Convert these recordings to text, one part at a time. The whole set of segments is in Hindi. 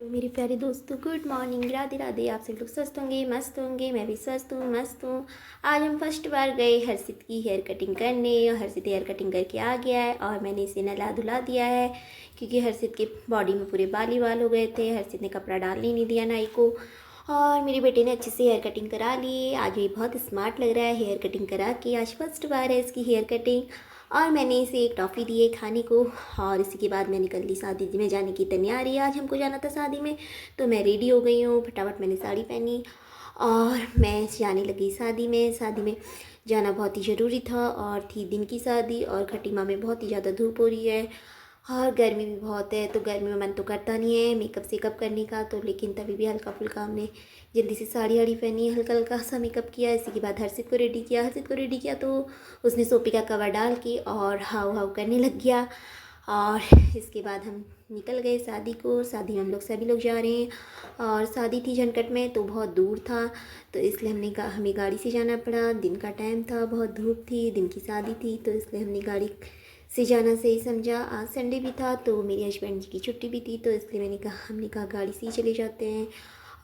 तो मेरे प्यारे दोस्तों, गुड मॉर्निंग, राधे राधे। आप सब लोग स्वस्थ होंगे, मस्त होंगे। मैं भी स्वस्थ हूँ, मस्त हूँ। आज हम फर्स्ट बार गए हर्षित की हेयर कटिंग करने और हर्षित हेयर कटिंग करके आ गया है और मैंने इसे नहला धुला दिया है क्योंकि हर्षित के बॉडी में पूरे बाल बाल हो गए थे। हर्षित ने कपड़ा डालने नहीं दिया नाई को और मेरी बेटे ने अच्छे से हेयर कटिंग करा ली। आज ये बहुत स्मार्ट लग रहा है हेयर कटिंग करा के। आज फर्स्ट बार है इसकी हेयर कटिंग और मैंने इसे एक टॉफ़ी दी है खाने को। और इसी के बाद मैं निकल ली शादी में जाने की तैयारी। आज हमको जाना था शादी में, तो मैं रेडी हो गई हूँ। फटाफट मैंने साड़ी पहनी और मैं जाने लगी शादी में। शादी में जाना बहुत ही ज़रूरी था और थी दिन की शादी और खटीमा में बहुत ही ज़्यादा धूप हो रही है और गर्मी भी बहुत है। तो गर्मी में मन तो करता नहीं है मेकअप सेकअप करने का, तो लेकिन तभी भी हल्का फुल्का हमने जल्दी से साड़ी वाड़ी पहनी, हल्का हल्का सा मेकअप किया। इसी के बाद हर्षित को रेडी किया। हर्षित को रेडी किया तो उसने सोपी का कवर डाल के और हाव हाव करने लग गया। और इसके बाद हम निकल गए शादी को। शादी में हम लोग सभी लोग जा रहे हैं और शादी थी झनकट में, तो बहुत दूर था, तो इसलिए हमें गाड़ी से जाना पड़ा। दिन का टाइम था, बहुत धूप थी, दिन की शादी थी, तो इसलिए हमने गाड़ी से जाना सही समझा। आज संडे भी था तो मेरे हस्बैंड जी की छुट्टी भी थी, तो इसलिए हमने कहा गाड़ी से ही चले जाते हैं।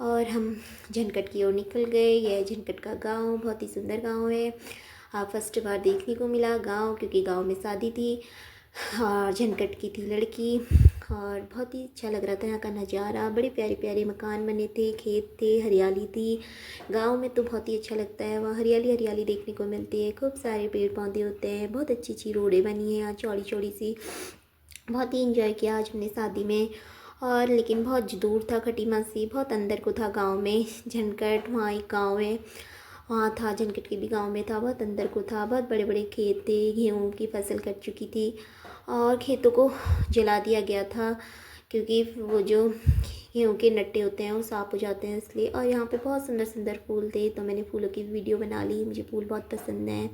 और हम झनकट की ओर निकल गए। यह झनकट का गांव बहुत ही सुंदर गांव है। फर्स्ट बार देखने को मिला गांव, क्योंकि गांव में शादी थी और झनकट की थी लड़की। और बहुत ही अच्छा लग रहा था यहाँ का नज़ारा। बड़े प्यारे प्यारे मकान बने थे, खेत थे, हरियाली थी। गांव में तो बहुत ही अच्छा लगता है, वहाँ हरियाली हरियाली देखने को मिलती है। खूब सारे पेड़ पौधे होते हैं, बहुत अच्छी अच्छी रोडें बनी हैं यहाँ, चौड़ी चौड़ी सी। बहुत ही इंजॉय किया आज हमने शादी में। और लेकिन बहुत दूर था खटीमा से, बहुत अंदर को था गांव में। झनकट वहाँ एक गांव है, वहाँ था। झनकट के भी गांव में था, बहुत अंदर को था। बहुत बड़े बड़े खेत थे, गेहूँ की फसल कट चुकी थी और खेतों को जला दिया गया था क्योंकि वो जो गेहूँ के नट्टे होते हैं वो साफ़ हो जाते हैं इसलिए। और यहाँ पे बहुत सुंदर सुंदर फूल थे, तो मैंने फूलों की वीडियो बना ली। मुझे फूल बहुत पसंद हैं।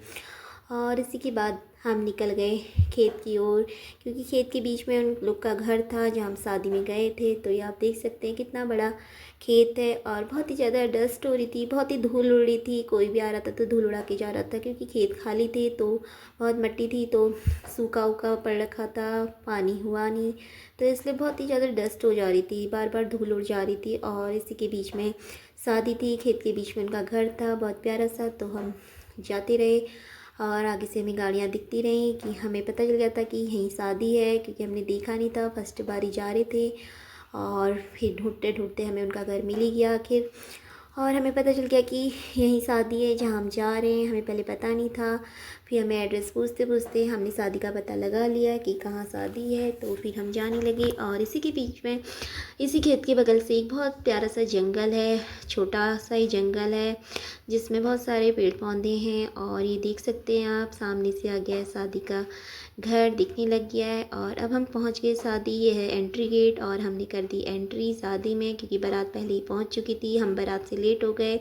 और इसी के बाद हम निकल गए खेत की ओर, क्योंकि खेत के बीच में उन लोग का घर था जहाँ हम शादी में गए थे। तो ये आप देख सकते हैं कितना बड़ा खेत है और बहुत ही ज़्यादा डस्ट हो रही थी, बहुत ही धूल उड़ रही थी। कोई भी आ रहा था तो धूल उड़ा के जा रहा था, क्योंकि खेत खाली थे तो बहुत मिट्टी थी, तो सूखा उखा पड़ रखा था, पानी हुआ नहीं, तो इसलिए बहुत ही ज़्यादा डस्ट हो जा रही थी, बार बार धूल उड़ जा रही थी। और इसी के बीच में शादी थी, खेत के बीच में उनका घर था बहुत प्यारा सा। तो हम जाते रहे और आगे से हमें गाड़ियाँ दिखती रहीं कि हमें पता चल गया था कि यहीं शादी है, क्योंकि हमने देखा नहीं था, फर्स्ट बारी जा रहे थे। और फिर ढूंढते ढूंढते हमें उनका घर मिल ही गया आखिर, और हमें पता चल गया कि यहीं शादी है जहाँ हम जा रहे हैं। हमें पहले पता नहीं था, फिर हमें एड्रेस पूछते पूछते हमने शादी का पता लगा लिया कि कहाँ शादी है। तो फिर हम जाने लगे और इसी के बीच में, इसी खेत के बगल से एक बहुत प्यारा सा जंगल है, छोटा सा ही जंगल है जिसमें बहुत सारे पेड़ पौधे हैं। और ये देख सकते हैं आप, सामने से आ गया है शादी का घर, दिखने लग गया है। और अब हम पहुंच गए शादी। ये है एंट्री गेट और हमने कर दी एंट्री शादी में, क्योंकि बारात पहले ही पहुंच चुकी थी। हम बारात से लेट हो गए,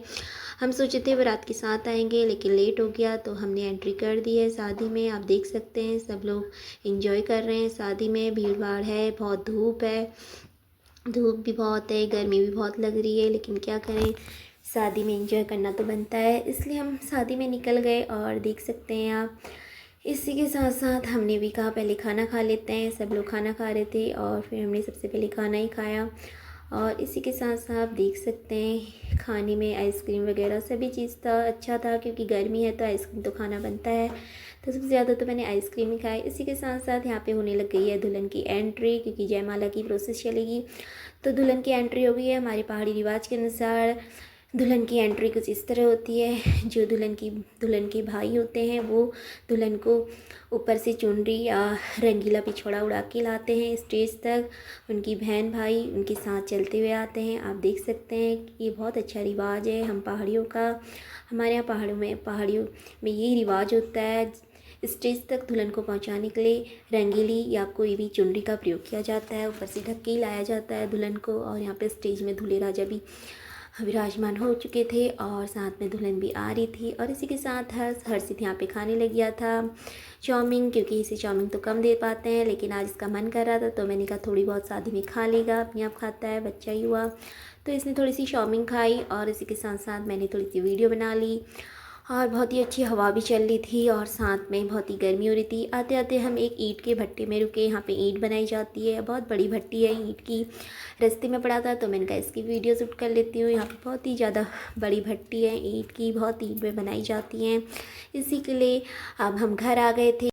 हम सोचे थे बारात के साथ आएंगे लेकिन लेट हो गया, तो हमने एंट्री कर दी है शादी में। आप देख सकते हैं सब लोग एंजॉय कर रहे हैं शादी में। भीड़ भाड़ है, बहुत धूप है, धूप भी बहुत है, गर्मी भी बहुत लग रही है, लेकिन क्या करें, शादी में एंजॉय करना तो बनता है, इसलिए हम शादी में निकल गए। और देख सकते हैं आप, इसी के साथ साथ हमने भी कहा पहले खाना खा लेते हैं। सब लोग खाना खा रहे थे और फिर हमने सबसे पहले खाना ही खाया। और इसी के साथ साथ आप देख सकते हैं खाने में आइसक्रीम वगैरह सभी चीज़ था, अच्छा था, क्योंकि गर्मी है तो आइसक्रीम तो खाना बनता है, तो सबसे ज़्यादा तो मैंने आइसक्रीम ही खाई। इसी के साथ साथ यहाँ पे होने लग गई है दुल्हन की एंट्री, क्योंकि जयमाला की प्रोसेस चलेगी, तो दुल्हन की एंट्री हो गई है। हमारे पहाड़ी रिवाज के अनुसार दुल्हन की एंट्री कुछ इस तरह होती है। जो दुल्हन के भाई होते हैं वो दुल्हन को ऊपर से चुनरी या रंगीला पिछोड़ा उड़ा के लाते हैं स्टेज तक। उनकी बहन भाई उनके साथ चलते हुए आते हैं। आप देख सकते हैं कि ये बहुत अच्छा रिवाज है हम पहाड़ियों का। हमारे यहाँ पहाड़ियों में यही रिवाज होता है। स्टेज तक दुल्हन को पहुंचाने के लिए रंगीली या कोई भी चुनरी का प्रयोग किया जाता है, ऊपर से ढक के ही लाया जाता है दुल्हन को। और यहाँ पे स्टेज में दूल्हे राजा भी विराजमान हो चुके थे और साथ में दुल्हन भी आ रही थी। और इसी के साथ हर्षित यहाँ पे खाने लग गया था चाउमीन, क्योंकि इसे चाउमीन तो कम दे पाते हैं, लेकिन आज इसका मन कर रहा था तो मैंने कहा थोड़ी बहुत शादी में खा लेगा, अपने आप खाता है, बच्चा ही हुआ। तो इसने थोड़ी सी चाउमीन खाई और इसी के साथ साथ मैंने थोड़ी सी वीडियो बना ली। और बहुत ही अच्छी हवा भी चल रही थी और साथ में बहुत ही गर्मी हो रही थी। आते आते हम एक ईंट के भट्टे में रुके। यहाँ पे ईंट बनाई जाती है, बहुत बड़ी भट्टी है ईंट की। रास्ते में पड़ा था तो मैंने कहा इसकी वीडियो शूट कर लेती हूँ। यहाँ पे बहुत ही ज़्यादा बड़ी भट्टी है ईंट की, बहुत ईंट में बनाई जाती हैं। इसी के लिए अब हम घर आ गए थे।